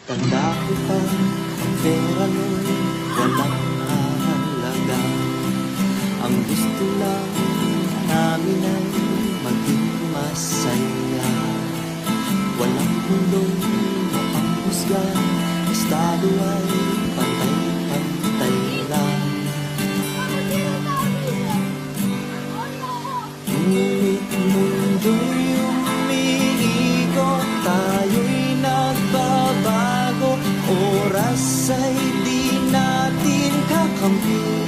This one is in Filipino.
Tanda ko pa, pera no'y walang halaga. Ang gusto lang namin ay maging masaya. Walang mulong mapanghusga, estado ay pantay-pantay lang. Ngunit mundo'y umiikot, tayo'y nagbabago. Oras ay di natin kakampi.